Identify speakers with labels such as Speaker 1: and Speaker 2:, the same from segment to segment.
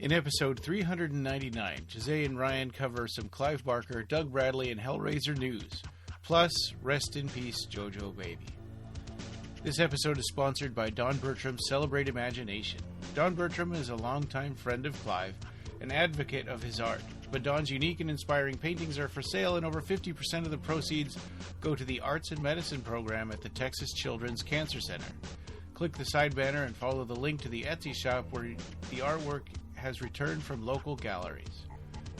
Speaker 1: In episode 399, Jose and Ryan cover some Clive Barker, Doug Bradley, and Hellraiser news. Plus, rest in peace, Jojo baby. This episode is sponsored by Don Bertram's Celebrate Imagination. Don Bertram is a longtime friend of Clive, an advocate of his art. But Don's unique and inspiring paintings are for sale, and over 50% of the proceeds go to the Arts and Medicine program at the Texas Children's Cancer Center. Click the side banner and follow the link to the Etsy shop where the artwork has returned from local galleries.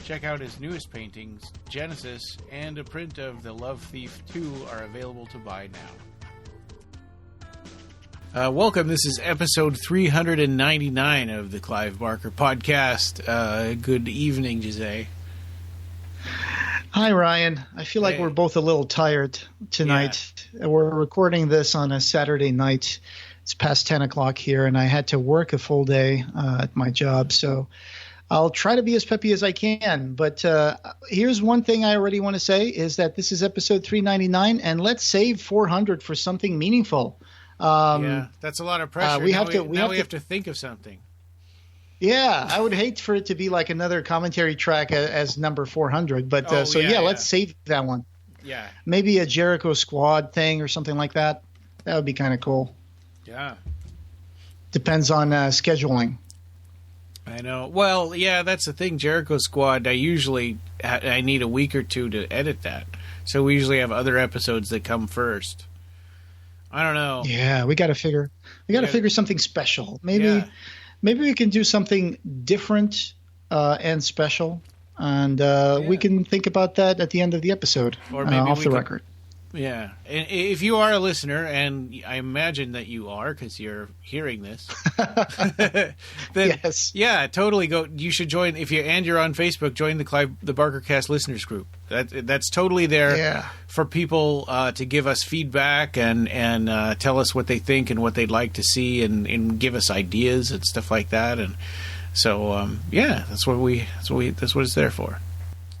Speaker 1: Check out his newest paintings, Genesis, and a print of The Love Thief 2 are available to buy now. Welcome. This is episode 399 of the Clive Barker podcast. Good evening, Jose.
Speaker 2: Hi, Ryan. I feel like we're both a little tired tonight. Yeah. We're recording this on a Saturday night. It's past 10 o'clock here, and I had to work a full day at my job, so I'll try to be as peppy as I can. But here's one thing I already want to say is that this is episode 399, and let's save 400 for something meaningful.
Speaker 1: Yeah, that's a lot of pressure. We have to think of something.
Speaker 2: Yeah, I would hate for it to be like another commentary track as number 400. But let's save that one.
Speaker 1: Yeah.
Speaker 2: Maybe a Jericho squad thing or something like that. That would be kind of cool.
Speaker 1: Yeah.
Speaker 2: Depends on scheduling.
Speaker 1: I know. Well, yeah, that's the thing. Jericho Squad, I need a week or two to edit that. So we usually have other episodes that come first. I don't know.
Speaker 2: Yeah, we got to figure something special. Maybe we can do something different and special, and we can think about that at the end of the episode, or maybe off the record.
Speaker 1: Yeah, and if you are a listener, and I imagine that you are because you're hearing this, then
Speaker 2: yes,
Speaker 1: yeah, totally go. You should join if you're on Facebook. Join the BarkerCast listeners group. That's totally there for people to give us feedback and tell us what they think and what they'd like to see and give us ideas and stuff like that. And so that's what it's there for.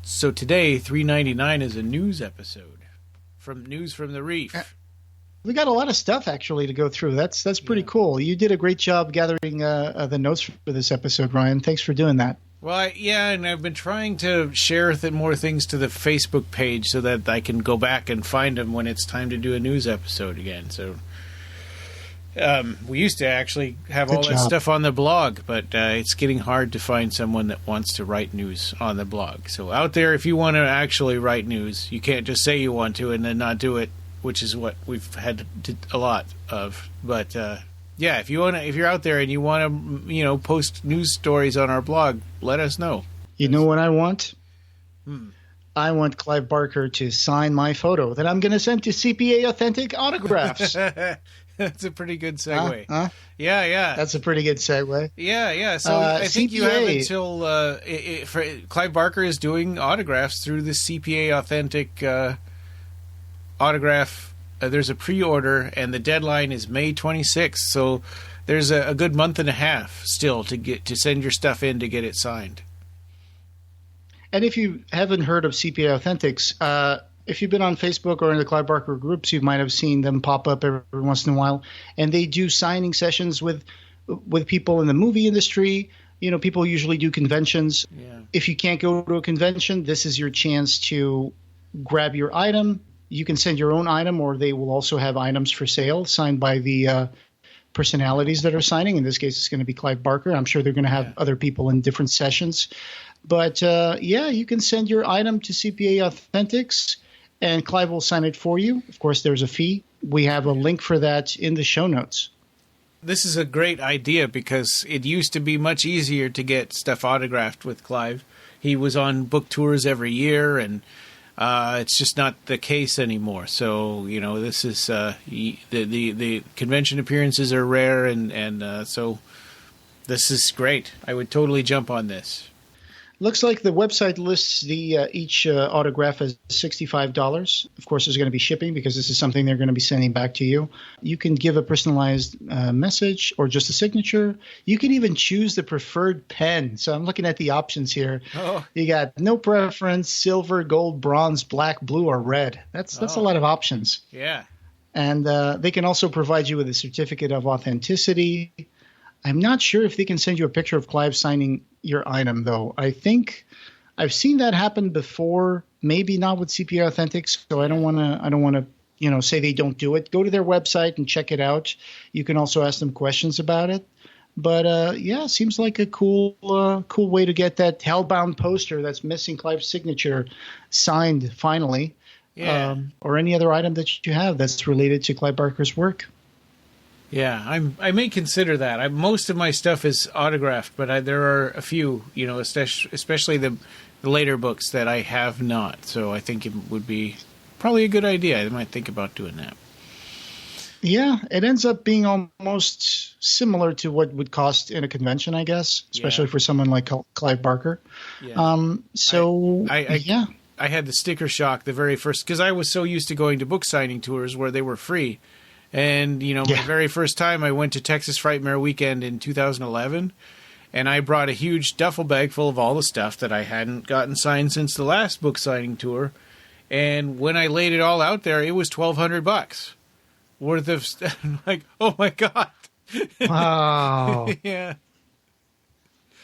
Speaker 1: So today, 399 is a news episode. News from the Reef.
Speaker 2: We got a lot of stuff actually to go through. That's pretty cool. You did a great job gathering the notes for this episode, Ryan. Thanks for doing that.
Speaker 1: Well, and I've been trying to share more things to the Facebook page so that I can go back and find them when it's time to do a news episode again. So we used to actually have all that stuff on the blog, but it's getting hard to find someone that wants to write news on the blog. So out there, if you want to actually write news, you can't just say you want to and then not do it, which is what we've had a lot of. But if you're out there and you want to, post news stories on our blog, let us know.
Speaker 2: You know what I want? I want Clive Barker to sign my photo that I'm going to send to CPA Authentic Autographs.
Speaker 1: That's a pretty good segue. Yeah.
Speaker 2: That's a pretty good segue.
Speaker 1: Yeah. So I think CPA, you have until Clive Barker is doing autographs through the CPA Authentic autograph. There's a pre-order, and the deadline is May 26th. So there's a good month and a half still to send your stuff in to get it signed.
Speaker 2: And if you haven't heard of CPA Authentics, if you've been on Facebook or in the Clive Barker groups, you might have seen them pop up every once in a while. And they do signing sessions with people in the movie industry. People usually do conventions. Yeah. If you can't go to a convention, this is your chance to grab your item. You can send your own item, or they will also have items for sale signed by the personalities that are signing. In this case, it's going to be Clive Barker. I'm sure they're going to have other people in different sessions. But, you can send your item to CPA Authentics, and Clive will sign it for you. Of course, there's a fee. We have a link for that in the show notes.
Speaker 1: This is a great idea because it used to be much easier to get stuff autographed with Clive. He was on book tours every year, and it's just not the case anymore. So, this is the convention appearances are rare, and so this is great. I would totally jump on this.
Speaker 2: Looks like the website lists each autograph as $65. Of course, there's going to be shipping because this is something they're going to be sending back to you. You can give a personalized message or just a signature. You can even choose the preferred pen. So I'm looking at the options here. Oh. You got no preference, silver, gold, bronze, black, blue, or red. That's a lot of options.
Speaker 1: Yeah.
Speaker 2: And they can also provide you with a certificate of authenticity. I'm not sure if they can send you a picture of Clive signing your item, though. I think I've seen that happen before, maybe not with CPA Authentics, so I don't want to say they don't do it. Go to their website and check it out. You can also ask them questions about it. But seems like a cool way to get that Hellbound poster that's missing Clive's signature signed finally.
Speaker 1: Yeah.
Speaker 2: Or any other item that you have that's related to Clive Barker's work.
Speaker 1: Yeah, I may consider that. Most of my stuff is autographed, but there are a few, especially the later books that I have not. So I think it would be probably a good idea. I might think about doing that.
Speaker 2: Yeah, it ends up being almost similar to what would cost in a convention, I guess, especially for someone like Clive Barker.
Speaker 1: Yeah.
Speaker 2: I
Speaker 1: had the sticker shock the very first, because I was so used to going to book signing tours where they were free. And, my very first time I went to Texas Frightmare Weekend in 2011, and I brought a huge duffel bag full of all the stuff that I hadn't gotten signed since the last book signing tour. And when I laid it all out there, it was $1,200 worth of stuff. I'm like, oh my God.
Speaker 2: Wow.
Speaker 1: Yeah.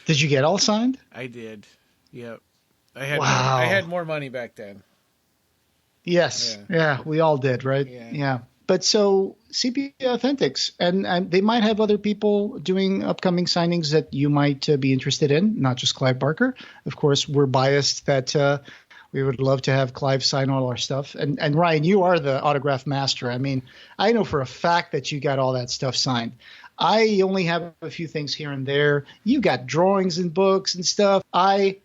Speaker 2: Did you get all signed?
Speaker 1: I did. Yep. I had more money back then.
Speaker 2: Yes. Yeah, we all did, right? Yeah. But so CPA Authentics, and they might have other people doing upcoming signings that you might be interested in, not just Clive Barker. Of course, we're biased that we would love to have Clive sign all our stuff. And Ryan, you are the autograph master. I mean, I know for a fact that you got all that stuff signed. I only have a few things here and there. You got drawings and books and stuff. I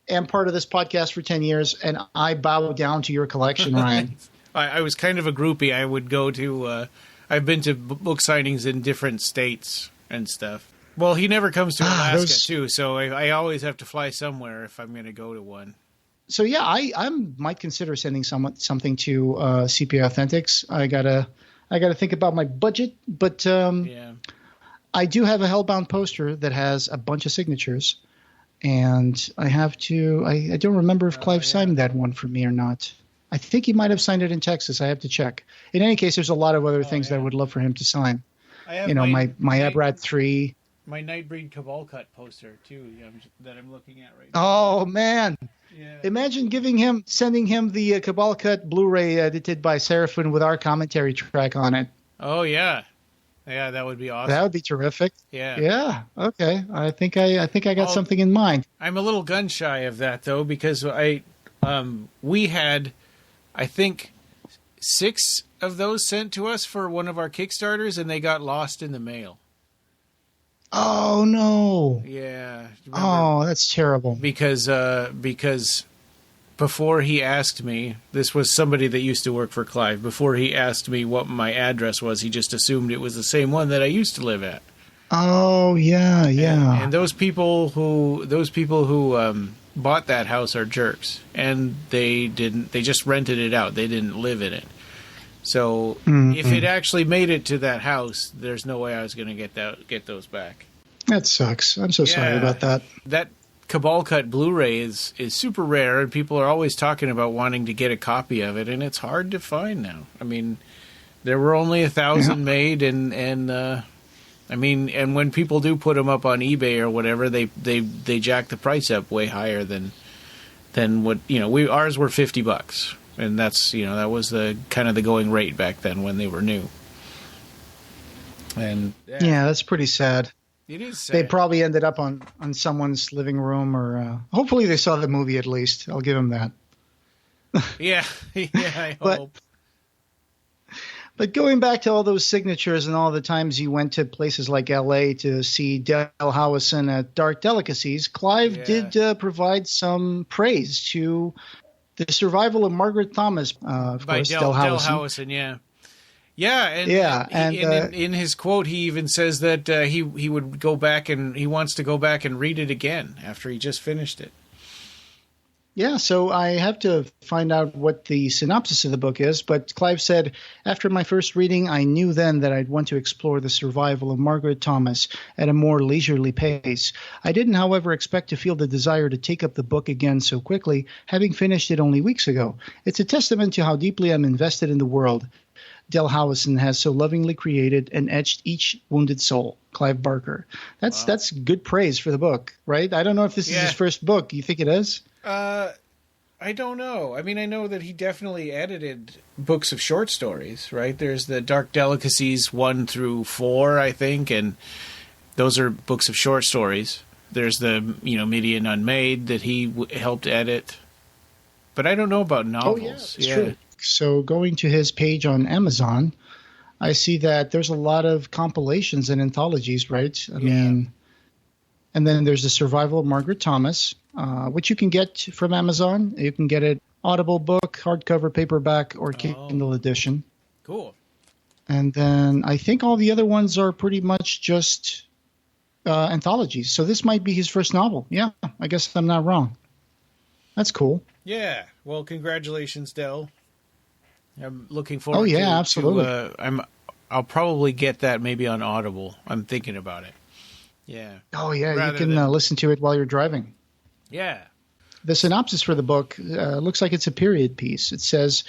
Speaker 2: am part of this podcast for 10 years, and I bow down to your collection, Ryan.
Speaker 1: I was kind of a groupie. I would go to I've been to book signings in different states and stuff. Well, he never comes to Alaska, too, so I always have to fly somewhere if I'm going to go to one.
Speaker 2: So, yeah, I might consider sending something to CPA Authentics. I gotta think about my budget, but I do have a Hellbound poster that has a bunch of signatures, and I have to. I don't remember if Clive signed that one for me or not. I think he might have signed it in Texas. I have to check. In any case, there's a lot of other things that I would love for him to sign.
Speaker 1: I have
Speaker 2: my Abrad 3.
Speaker 1: My Nightbreed Cabal Cut poster, too, that I'm looking at right
Speaker 2: now. Oh, man.
Speaker 1: Yeah.
Speaker 2: Imagine sending him the Cabal Cut Blu-ray edited by Seraphin with our commentary track on it.
Speaker 1: Oh, yeah. Yeah, that would be awesome.
Speaker 2: That would be terrific.
Speaker 1: Yeah.
Speaker 2: Yeah. Okay. I think I got something in mind.
Speaker 1: I'm a little gun shy of that, though, because we had, I think, 6 of those sent to us for one of our Kickstarters, and they got lost in the mail.
Speaker 2: Oh, no.
Speaker 1: Yeah.
Speaker 2: Oh, that's terrible.
Speaker 1: Because before he asked me, this was somebody that used to work for Clive, before he asked me what my address was, he just assumed it was the same one that I used to live at.
Speaker 2: Oh, yeah.
Speaker 1: And those people who bought that house are jerks, and they just rented it out. They didn't live in it. So if it actually made it to that house, there's no way I was going to get those back.
Speaker 2: That sucks. I'm so sorry about that.
Speaker 1: That Cabal Cut Blu-ray is super rare, and people are always talking about wanting to get a copy of it, and it's hard to find now. I mean, there were only 1,000 made, and when people do put them up on eBay or whatever, they jack the price up way higher than what ours were $50. And that's, that was the kind of the going rate back then when they were new. And
Speaker 2: yeah, that's pretty sad.
Speaker 1: It is sad.
Speaker 2: They probably ended up on someone's living room, or hopefully they saw the movie at least. I'll give them that.
Speaker 1: Yeah, I hope.
Speaker 2: But going back to all those signatures and all the times you went to places like L.A. to see Del Howison at Dark Delicacies, Clive did provide some praise to the survival of Margaret Thomas, of course, Del
Speaker 1: Howison, and in his quote, he even says that he would go back and he wants to go back and read it again after he just finished it.
Speaker 2: Yeah, so I have to find out what the synopsis of the book is, but Clive said, after my first reading, I knew then that I'd want to explore the survival of Margaret Thomas at a more leisurely pace. I didn't, however, expect to feel the desire to take up the book again so quickly, having finished it only weeks ago. It's a testament to how deeply I'm invested in the world. Del Howison has so lovingly created and etched each wounded soul. Clive Barker. That's good praise for the book, right? I don't know if this is his first book. You think it is?
Speaker 1: I don't know. I mean, I know that he definitely edited books of short stories, right? There's the Dark Delicacies 1 through 4, I think, and those are books of short stories. There's the, Midian Unmade that he helped edit. But I don't know about novels.
Speaker 2: Oh, yeah, that's true. So going to his page on Amazon, I see that there's a lot of compilations and anthologies, right? I mean, and then there's the Survival of Margaret Thomas, which you can get from Amazon. You can get it Audible book, hardcover, paperback, or Kindle edition.
Speaker 1: Cool.
Speaker 2: And then I think all the other ones are pretty much just anthologies. So this might be his first novel. Yeah, I guess I'm not wrong. That's cool.
Speaker 1: Yeah. Well, congratulations, Del. I'm looking forward
Speaker 2: absolutely.
Speaker 1: I'll probably get that maybe on Audible. I'm thinking about it. Yeah.
Speaker 2: Oh, yeah. You can listen to it while you're driving.
Speaker 1: Yeah.
Speaker 2: The synopsis for the book looks like it's a period piece. It says,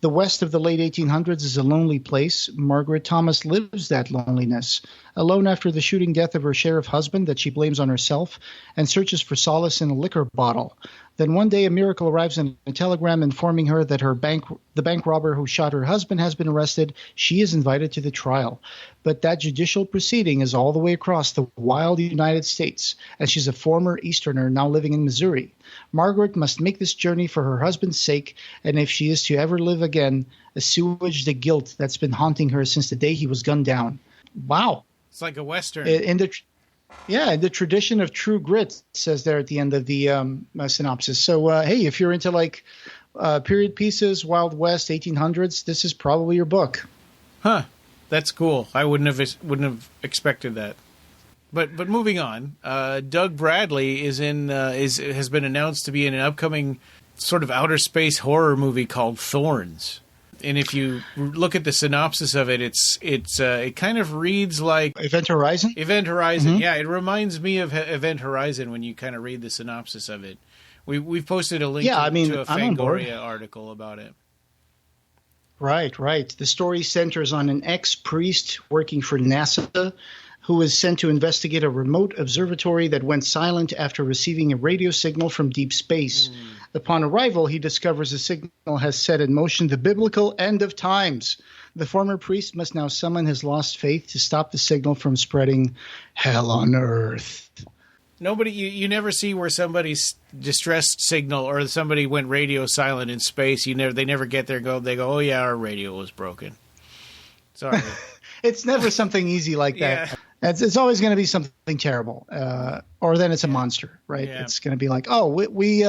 Speaker 2: the West of the late 1800s is a lonely place. Margaret Thomas lives that loneliness, alone after the shooting death of her sheriff husband that she blames on herself, and searches for solace in a liquor bottle. Then one day a miracle arrives in a telegram informing her that the bank robber who shot her husband has been arrested. She is invited to the trial. But that judicial proceeding is all the way across the wild United States, and she's a former Easterner now living in Missouri. Margaret must make this journey for her husband's sake, and if she is to ever live again, assuage the guilt that's been haunting her since the day he was gunned down. Wow.
Speaker 1: It's like a Western.
Speaker 2: In the tradition of true grit, it says there at the end of the synopsis. So, hey, if you're into like period pieces, Wild West, 1800s, this is probably your book.
Speaker 1: Huh. That's cool. I wouldn't have expected that. But moving on, Doug Bradley has been announced to be in an upcoming sort of outer space horror movie called Thorns. And if you look at the synopsis of it, it kind of reads like
Speaker 2: Event Horizon.
Speaker 1: Event Horizon, yeah. It reminds me of Event Horizon when you kind of read the synopsis of it. We've posted a link to a Fangoria article about it.
Speaker 2: Right. The story centers on an ex-priest working for NASA who is sent to investigate a remote observatory that went silent after receiving a radio signal from deep space. Upon arrival, he discovers the signal has set in motion the biblical end of times. The former priest must now summon his lost faith to stop the signal from spreading hell on earth.
Speaker 1: You never see where somebody's distress signal or somebody went radio silent in space. They never get there. They go, oh yeah, our radio was broken. Sorry.
Speaker 2: It's never something easy like that. Yeah. It's always going to be something terrible, or then it's a monster, right? Yeah. It's going to be like, oh, we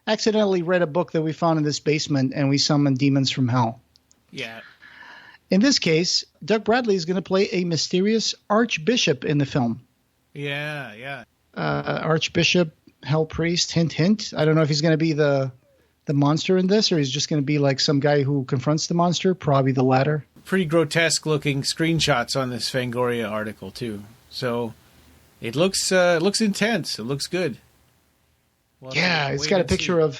Speaker 2: accidentally read a book that we found in this basement, and we summoned demons from hell.
Speaker 1: Yeah.
Speaker 2: In this case, Doug Bradley is going to play a mysterious archbishop in the film.
Speaker 1: Yeah.
Speaker 2: Archbishop, hell priest, hint, hint. I don't know if he's going to be the monster in this, or he's just going to be like some guy who confronts the monster. Probably the latter.
Speaker 1: Pretty grotesque looking screenshots on this Fangoria article too. So it looks intense. It looks good.
Speaker 2: Yeah, it's got a picture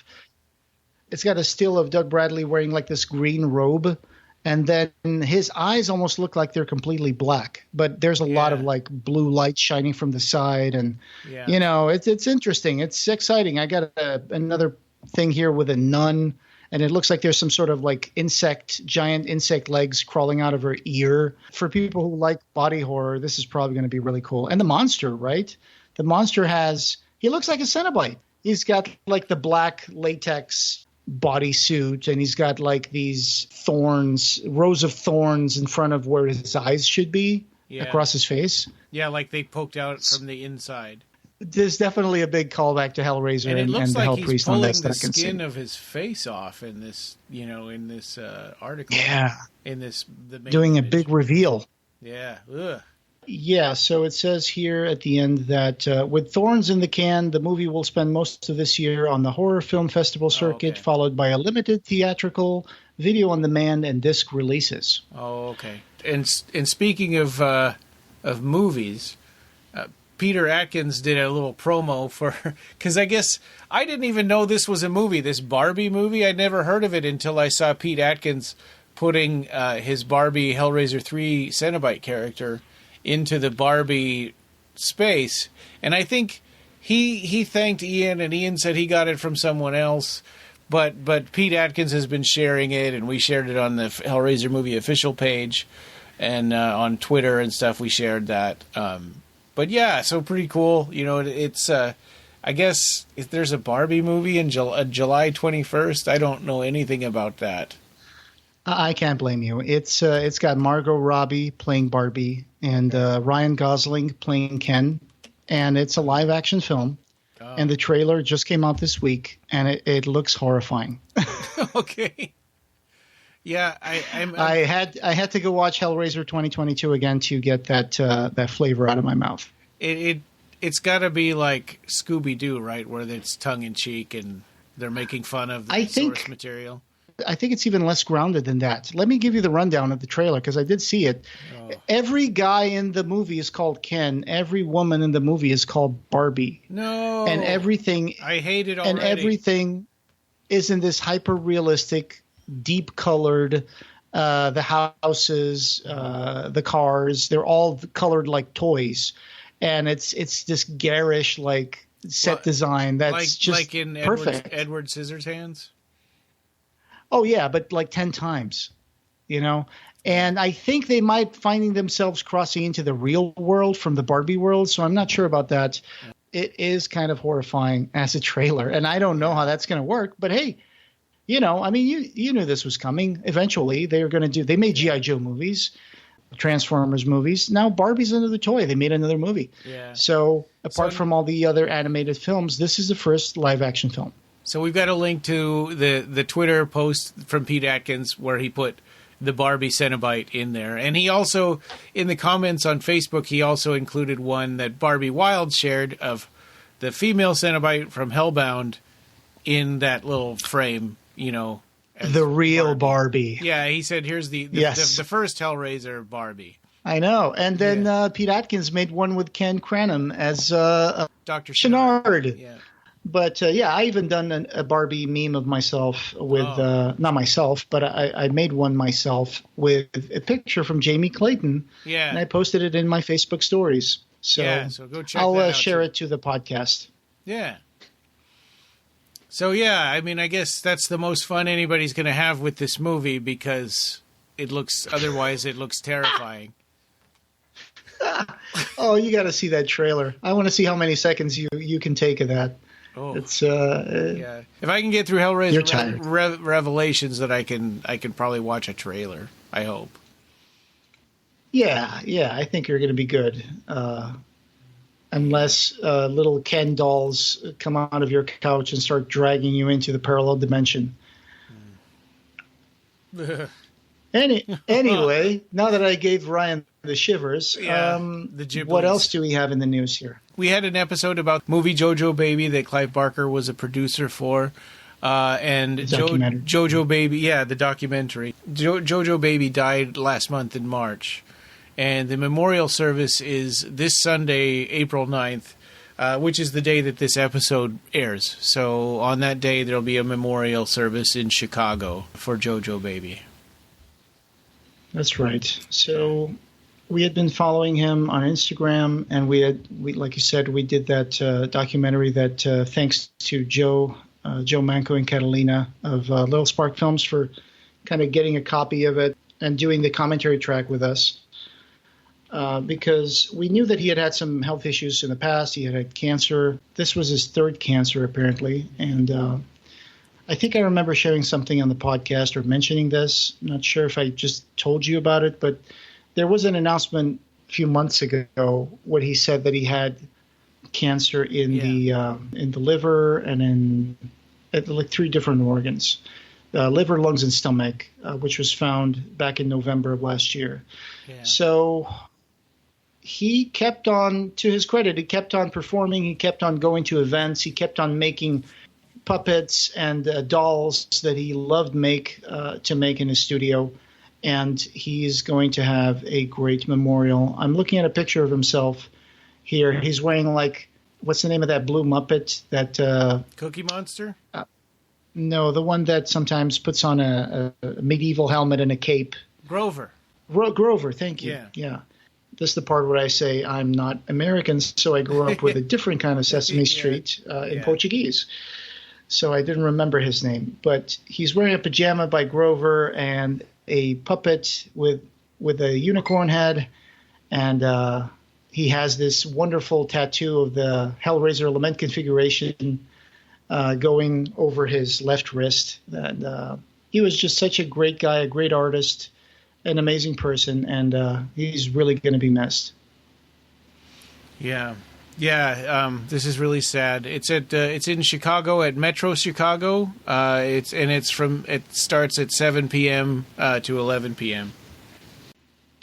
Speaker 2: it's got a still of Doug Bradley wearing like this green robe, and then his eyes almost look like they're completely black, but there's a lot of like blue light shining from the side, and it's interesting. It's exciting. I got another thing here with a nun. And it looks like there's some sort of like giant insect legs crawling out of her ear. For people who like body horror, this is probably going to be really cool. And the monster, right? The monster he looks like a Cenobite. He's got like the black latex bodysuit, and he's got like these rows of thorns in front of where his eyes should be across his face.
Speaker 1: Yeah, like they poked out from the inside.
Speaker 2: There's definitely a big callback to Hellraiser and the Hell Priest on this that I can see.
Speaker 1: He's pulling the skin of his face off in this, article.
Speaker 2: Yeah.
Speaker 1: Doing
Speaker 2: a big reveal.
Speaker 1: Yeah. Ugh.
Speaker 2: Yeah, so it says here at the end that with Thorns in the can, the movie will spend most of this year on the horror film festival circuit, followed by a limited theatrical, video on demand, and disc releases.
Speaker 1: Oh, okay. And speaking of movies, Peter Atkins did a little promo because I guess I didn't even know this was a movie, this Barbie movie. I'd never heard of it until I saw Pete Atkins putting his Barbie Hellraiser 3 Cenobite character into the Barbie space. And I think he thanked Ian, and Ian said he got it from someone else. But Pete Atkins has been sharing it, and we shared it on the Hellraiser movie official page, and on Twitter and stuff we shared that. But yeah, so pretty cool. You know, it's I guess if there's a Barbie movie in July 21st, I don't know anything about that.
Speaker 2: I can't blame you. It's got Margot Robbie playing Barbie and Ryan Gosling playing Ken, and it's a live action film. Oh. And the trailer just came out this week, and it looks horrifying.
Speaker 1: Okay. Yeah,
Speaker 2: I had to go watch Hellraiser 2022 again to get that flavor out of my mouth.
Speaker 1: It's got to be like Scooby-Doo, right, where it's tongue in cheek and they're making fun of the source material. I
Speaker 2: think it's even less grounded than that. Let me give you the rundown of the trailer because I did see it. Oh. Every guy in the movie is called Ken. Every woman in the movie is called Barbie.
Speaker 1: No.
Speaker 2: And everything.
Speaker 1: I hate it already.
Speaker 2: And everything is in this hyper-realistic, deep-colored, the houses, the cars, they're all colored like toys. And it's this garish, like, set design that's just
Speaker 1: like in
Speaker 2: perfect.
Speaker 1: Edward Scissorhands?
Speaker 2: Oh, yeah, but like 10 times, you know? And I think they might finding themselves crossing into the real world from the Barbie world, so I'm not sure about that. It is kind of horrifying as a trailer, and I don't know how that's going to work. But, hey, you know, I mean, you knew this was coming. Eventually, they were going to do – they made G.I. Joe movies, Transformers movies. Now Barbie's another toy. They made another movie. Yeah. So apart from all the other animated films, this is the first live-action film.
Speaker 1: So we've got a link to the Twitter post from Pete Atkins where he put the Barbie Cenobite in there. And he also, in the comments on Facebook, he also included one that Barbie Wild shared of the female Cenobite from Hellbound in that little frame, you know.
Speaker 2: The real Barbie.
Speaker 1: Yeah, he said, here's the first Hellraiser Barbie.
Speaker 2: I know. And then Pete Atkins made one with Ken Cranham as
Speaker 1: Dr.
Speaker 2: Chenard.
Speaker 1: Yeah.
Speaker 2: But, I even done a Barbie meme of myself with not myself, but I made one myself with a picture from Jamie Clayton. Yeah. And I posted it in my Facebook stories. So,
Speaker 1: go check
Speaker 2: I'll
Speaker 1: that out
Speaker 2: share it to the podcast.
Speaker 1: Yeah. So, I mean, I guess that's the most fun anybody's going to have with this movie because it looks terrifying.
Speaker 2: Oh, you got to see that trailer. I want to see how many seconds you can take of that.
Speaker 1: Oh,
Speaker 2: it's
Speaker 1: If I can get through Hellraiser Revelations, that I can probably watch a trailer. I hope.
Speaker 2: Yeah, I think you're going to be good. Unless little Ken dolls come out of your couch and start dragging you into the parallel dimension. Anyway, now that I gave Ryan the shivers, what else do we have in the news here?
Speaker 1: We had an episode about movie Jojo Baby that Clive Barker was a producer for. And Jojo Baby, the documentary. Jojo Baby died last month in March. And the memorial service is this Sunday, April 9th, which is the day that this episode airs. So on that day, there'll be a memorial service in Chicago for Jojo Baby.
Speaker 2: That's right. So we had been following him on Instagram, and we like you said, we did that documentary that thanks to Joe Manco and Catalina of Little Spark Films for kind of getting a copy of it and doing the commentary track with us. Because we knew that he had some health issues in the past. He had cancer. This was his third cancer, apparently. And I think I remember sharing something on the podcast or mentioning this. I'm not sure if I just told you about it, but there was an announcement a few months ago where he said that he had cancer in the liver and in like 3 different organs. Liver, lungs, and stomach, which was found back in November of last year. Yeah. So he kept on, to his credit, he kept on performing. He kept on going to events. He kept on making puppets and dolls that he loved to make in his studio. And he's going to have a great memorial. I'm looking at a picture of himself here. He's wearing what's the name of that blue Muppet? That
Speaker 1: Cookie Monster?
Speaker 2: No, the one that sometimes puts on a medieval helmet and a cape.
Speaker 1: Grover.
Speaker 2: Grover, thank you. Yeah. This is the part where I say I'm not American, so I grew up with a different kind of Sesame Street in Portuguese. So I didn't remember his name. But he's wearing a pajama by Grover and a puppet with a unicorn head. And he has this wonderful tattoo of the Hellraiser lament configuration going over his left wrist. And he was just such a great guy, a great artist, an amazing person, and he's really going to be missed.
Speaker 1: Yeah. This is really sad. It's in Chicago at Metro Chicago. It starts at 7 p.m. To 11 p.m.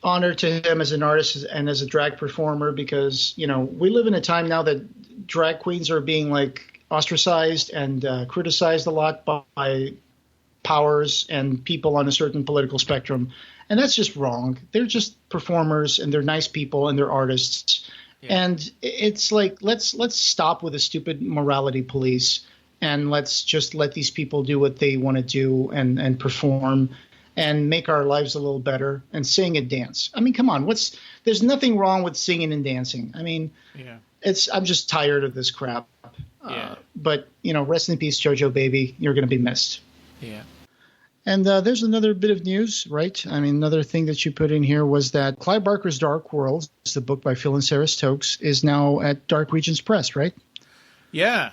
Speaker 2: Honor to him as an artist and as a drag performer, because we live in a time now that drag queens are being ostracized and criticized a lot by powers and people on a certain political spectrum. And that's just wrong. They're just performers, and they're nice people, and they're artists. Yeah. And it's let's stop with the stupid morality police, and let's just let these people do what they want to do and perform and make our lives a little better and sing and dance. I mean, come on. There's nothing wrong with singing and dancing. I mean, I'm just tired of this crap. But, rest in peace, Jojo baby. You're going to be missed.
Speaker 1: Yeah.
Speaker 2: And there's another bit of news, right? I mean, another thing that you put in here was that Clive Barker's Dark World, the book by Phil and Sarah Stokes, is now at Dark Regions Press, right?
Speaker 1: Yeah.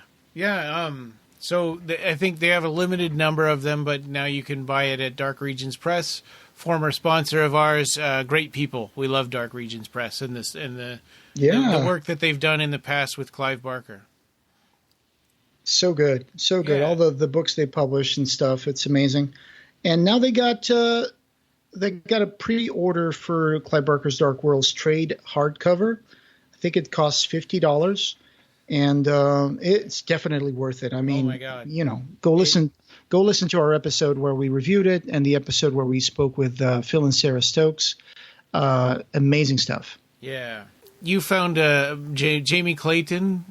Speaker 1: So I think they have a limited number of them, but now you can buy it at Dark Regions Press. Former sponsor of ours, great people. We love Dark Regions Press and the work that they've done in the past with Clive Barker. So good.
Speaker 2: Yeah. All the books they publish and stuff, it's amazing. And now they got a pre-order for Clive Barker's Dark Worlds trade hardcover. I think it costs $50, and it's definitely worth it. I mean,
Speaker 1: oh my God.
Speaker 2: Go listen to our episode where we reviewed it and the episode where we spoke with Phil and Sarah Stokes. Amazing stuff.
Speaker 1: Yeah. You found Jamie Clayton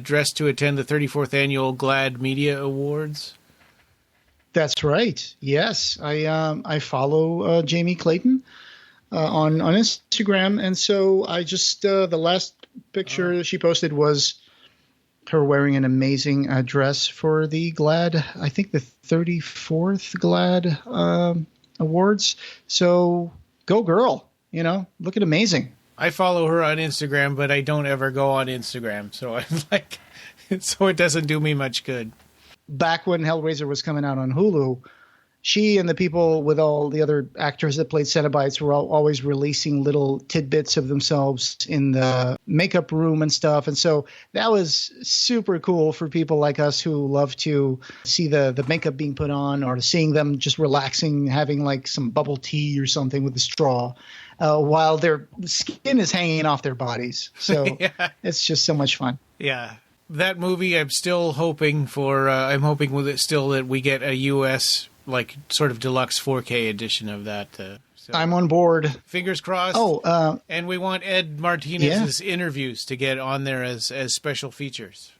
Speaker 1: dressed to attend the 34th Annual GLAAD Media Awards.
Speaker 2: That's right. Yes, I follow Jamie Clayton on Instagram, and so I just the last picture she posted was her wearing an amazing dress for the GLAAD. I think the 34th GLAAD Awards. So go girl! Looking amazing.
Speaker 1: I follow her on Instagram, but I don't ever go on Instagram, so so it doesn't do me much good.
Speaker 2: Back when Hellraiser was coming out on Hulu, she and the people with all the other actors that played Cenobites were always releasing little tidbits of themselves in the makeup room and stuff. And so that was super cool for people like us who love to see the makeup being put on, or seeing them just relaxing, having some bubble tea or something with a straw while their skin is hanging off their bodies. So It's just so much fun.
Speaker 1: Yeah. That movie, I'm still hoping for. I'm hoping with it still that we get a U.S. Sort of deluxe 4K edition of that. So
Speaker 2: I'm on board.
Speaker 1: Fingers crossed. And we want Ed Martinez's interviews to get on there as special features.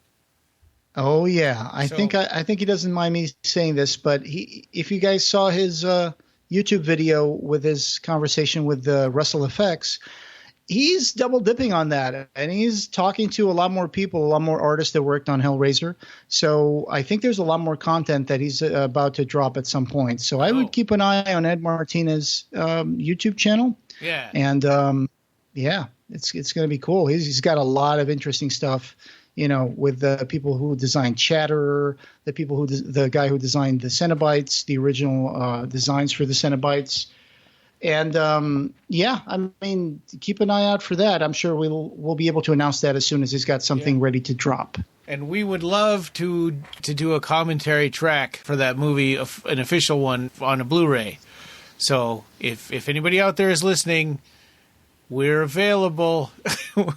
Speaker 2: Oh yeah, I think he doesn't mind me saying this, but if you guys saw his YouTube video with his conversation with Russell Effects. He's double dipping on that, and he's talking to a lot more people, a lot more artists that worked on Hellraiser. So I think there's a lot more content that he's about to drop at some point. So I would keep an eye on Ed Martinez's YouTube channel.
Speaker 1: Yeah.
Speaker 2: And it's going to be cool. He's got a lot of interesting stuff, with the people who designed Chatterer, the guy who designed the Cenobites, the original designs for the Cenobites. And I mean, keep an eye out for that. I'm sure we'll be able to announce that as soon as he's got something ready to drop.
Speaker 1: And we would love to do a commentary track for that movie, an official one on a Blu-ray. So if anybody out there is listening, we're available.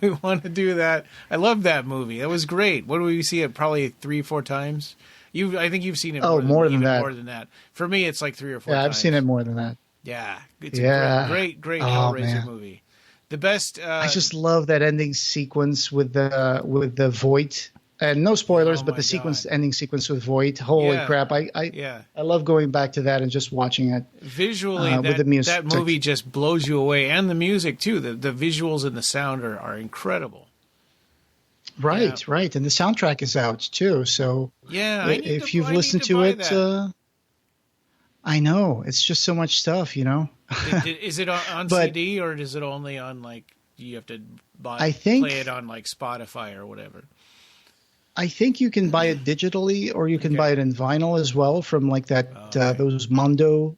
Speaker 1: We want to do that. I love that movie. That was great. What do we see it? Probably 3-4 times. I think you've seen it. More than that. For me, it's 3 or 4 times.
Speaker 2: Yeah, I've seen it more than that.
Speaker 1: Yeah, it's a great Hellraiser movie. The best.
Speaker 2: I just love that ending sequence with the void And no spoilers,
Speaker 1: Oh
Speaker 2: but
Speaker 1: my
Speaker 2: the
Speaker 1: God.
Speaker 2: ending sequence with Voight. Holy
Speaker 1: Yeah.
Speaker 2: crap!
Speaker 1: Yeah.
Speaker 2: I love going back to that and just watching it.
Speaker 1: Visually,
Speaker 2: with the music.
Speaker 1: that movie just blows you away, and the music too. The visuals and the sound are incredible.
Speaker 2: Right,
Speaker 1: Yeah.
Speaker 2: right, and the soundtrack is out too. So
Speaker 1: Yeah,
Speaker 2: if you've listened to it, I know it's just so much stuff, you know.
Speaker 1: Is it on
Speaker 2: But-
Speaker 1: CD or is it only on like you have to
Speaker 2: I think-
Speaker 1: play it on like Spotify or whatever?
Speaker 2: I think you can buy it digitally, or you can buy it in vinyl as well from like that those Mondo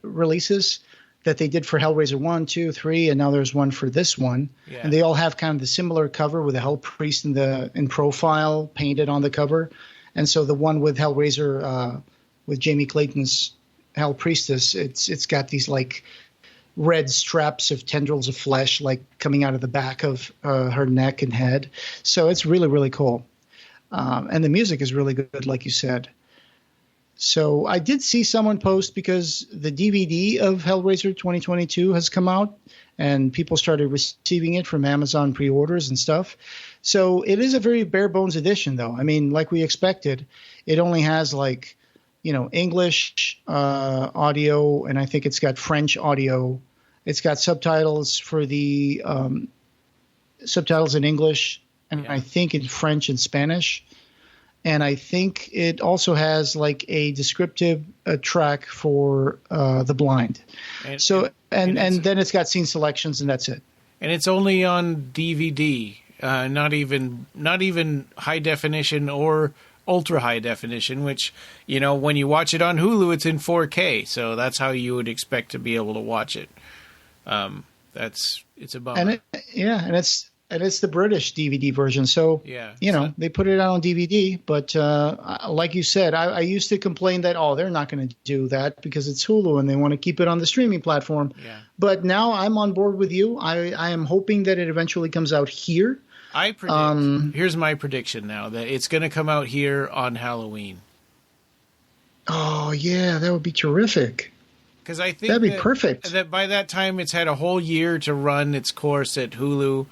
Speaker 2: releases that they did for Hellraiser 1, 2, 3, and now there's one for this one.
Speaker 1: Yeah.
Speaker 2: And they all have kind of the similar cover with the Hell Priest in profile painted on the cover. And so the one with Hellraiser with Jamie Clayton's Hell Priestess, it's got these like red straps of tendrils of flesh like coming out of the back of her neck and head. So it's really, really cool. And the music is really good, like you said. So I did see someone post because the DVD of Hellraiser 2022 has come out and people started receiving it from Amazon pre-orders and stuff. So it is a very bare bones edition, though. I mean, like we expected, it only has like, English audio, and I think it's got French audio. It's got subtitles for the subtitles in English, and I think in French and Spanish. And I think it also has like a descriptive track for the blind. And then it's got scene selections, and that's it.
Speaker 1: And it's only on DVD, not even high definition or ultra high definition, which, when you watch it on Hulu, it's in 4K. So that's how you would expect to be able to watch it. It's a bummer.
Speaker 2: And it's the British DVD version. So, they put it out on DVD. But like you said, I used to complain that, they're not going to do that because it's Hulu and they want to keep it on the streaming platform.
Speaker 1: Yeah.
Speaker 2: But now I'm on board with you. I am hoping that it eventually comes out here.
Speaker 1: I predict, here's my prediction now, that it's going to come out here on Halloween.
Speaker 2: Oh, yeah, that would be terrific.
Speaker 1: Because I think
Speaker 2: that'd be perfect.
Speaker 1: That by that time it's had a whole year to run its course at Hulu,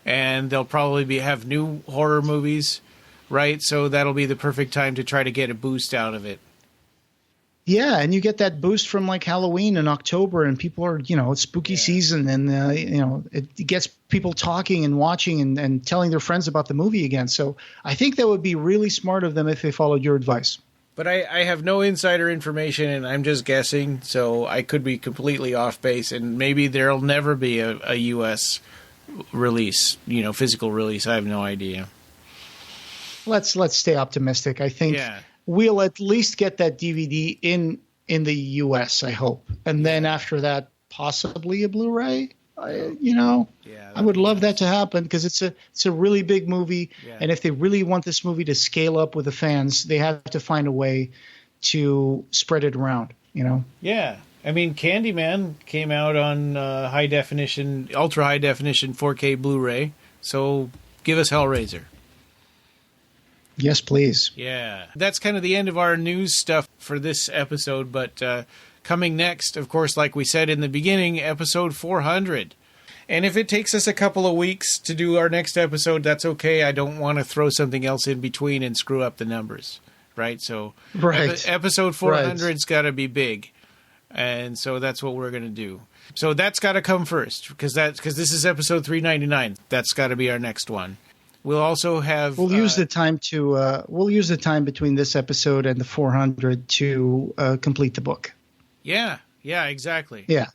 Speaker 1: and they'll probably have new horror movies, right? So that'll be the perfect time to try to get a boost out of it.
Speaker 2: Yeah, and you get that boost from like Halloween in October, and people are, it's spooky season, and it gets people talking and watching and telling their friends about the movie again. So I think that would be really smart of them if they followed your advice.
Speaker 1: But I have no insider information, and I'm just guessing, so I could be completely off base, and maybe there'll never be a U.S. release, physical release. I have no idea.
Speaker 2: Let's stay optimistic. I think we'll at least get that DVD in the U.S., I hope. And then after that, possibly a Blu-ray. I would love that to happen because it's a really big movie. Yeah. And if they really want this movie to scale up with the fans, they have to find a way to spread it around,
Speaker 1: Yeah. I mean, Candyman came out on high definition, ultra high definition 4K Blu-ray. So give us Hellraiser.
Speaker 2: Yes, please.
Speaker 1: Yeah. That's kind of the end of our news stuff for this episode. But coming next, of course, like we said in the beginning, episode 400. And if it takes us a couple of weeks to do our next episode, that's okay. I don't want to throw something else in between and screw up the numbers, right? So episode 400's got to be big. And so that's what we're going to do. So that's got to come first because this is episode 399. That's got to be our next one. We'll also have.
Speaker 2: We'll use the time to. We'll use the time between this episode and the 400 to complete the book.
Speaker 1: Yeah. Exactly.
Speaker 2: Yeah.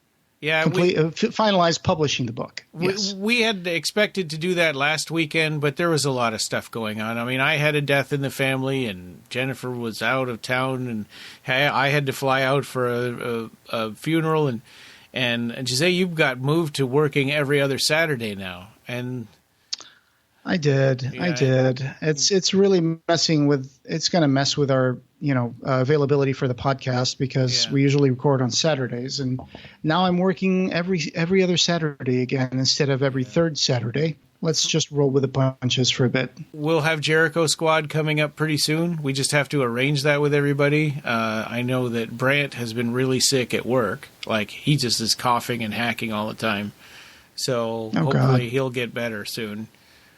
Speaker 1: Yeah.
Speaker 2: Finalize publishing the book. Yes.
Speaker 1: We had expected to do that last weekend, but there was a lot of stuff going on. I mean, I had a death in the family, and Jennifer was out of town, and I had to fly out for a funeral, and Jose, you've got moved to working every other Saturday now, and.
Speaker 2: I did. It's really messing with. It's going to mess with our availability for the podcast because we usually record on Saturdays, and now I'm working every other Saturday again instead of every third Saturday. Let's just roll with the punches for a bit.
Speaker 1: We'll have Jericho Squad coming up pretty soon. We just have to arrange that with everybody. I know that Brant has been really sick at work. Like he just is coughing and hacking all the time. So hopefully he'll get better soon.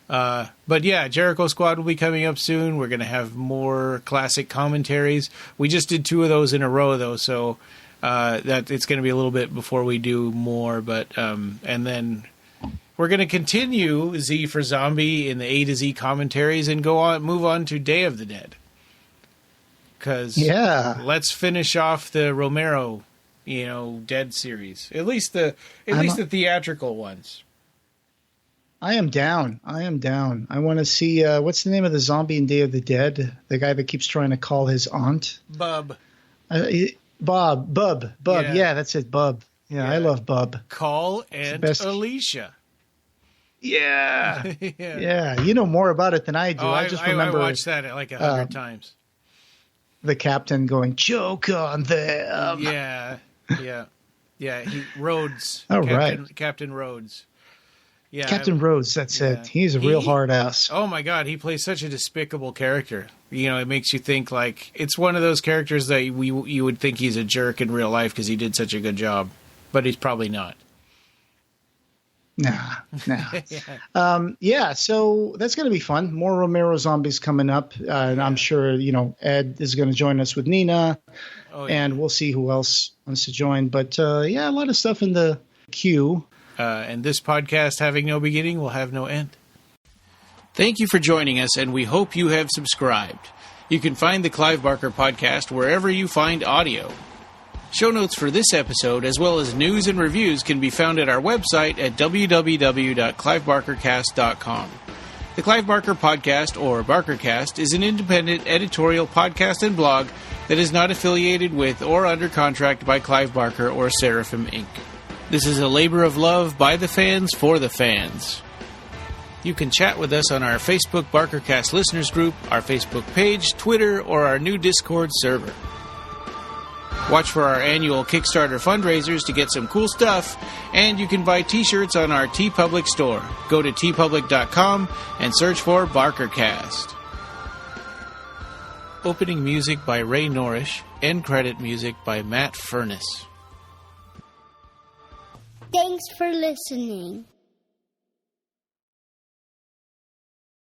Speaker 1: But yeah, Jericho Squad will be coming up soon. We're going to have more classic commentaries. We just did 2 of those in a row, though, so that it's going to be a little bit before we do more. But and then we're going to continue Z for Zombie in the A to Z commentaries and move on to Day of the Dead. Because let's finish off the Romero, Dead series. At least the theatrical ones.
Speaker 2: I am down. I want to see, what's the name of the zombie in Day of the Dead? The guy that keeps trying to call his aunt?
Speaker 1: Bub.
Speaker 2: Bub. Yeah, that's it, Bub. Yeah, I love Bub.
Speaker 1: Call Aunt Alicia.
Speaker 2: Yeah. Yeah, you know more about it than I do. I just remember.
Speaker 1: I watched that like 100 times.
Speaker 2: The captain going, "Joke on them."
Speaker 1: Yeah. Rhodes.
Speaker 2: All right.
Speaker 1: Captain Rhodes. Yeah,
Speaker 2: Captain Rhodes, that's it. He's a real hard ass.
Speaker 1: Oh my God, he plays such a despicable character. It makes you think like it's one of those characters that you would think he's a jerk in real life because he did such a good job, but he's probably not.
Speaker 2: Nah. So that's going to be fun. More Romero zombies coming up. And I'm sure, Ed is going to join us with Nina. And we'll see who else wants to join. But, a lot of stuff in the queue.
Speaker 1: And this podcast, having no beginning, will have no end. Thank you for joining us, and we hope you have subscribed. You can find the Clive Barker podcast wherever you find audio. Show notes for this episode, as well as news and reviews, can be found at our website at www.clivebarkercast.com. The Clive Barker Podcast, or BarkerCast, is an independent editorial podcast and blog that is not affiliated with or under contract by Clive Barker or Seraphim Inc. This is a labor of love by the fans for the fans. You can chat with us on our Facebook BarkerCast listeners group, our Facebook page, Twitter, or our new Discord server. Watch for our annual Kickstarter fundraisers to get some cool stuff, and you can buy t-shirts on our TeePublic store. Go to tpublic.com and search for BarkerCast. Opening music by Ray Norrish, end credit music by Matt Furness.
Speaker 3: Thanks for listening.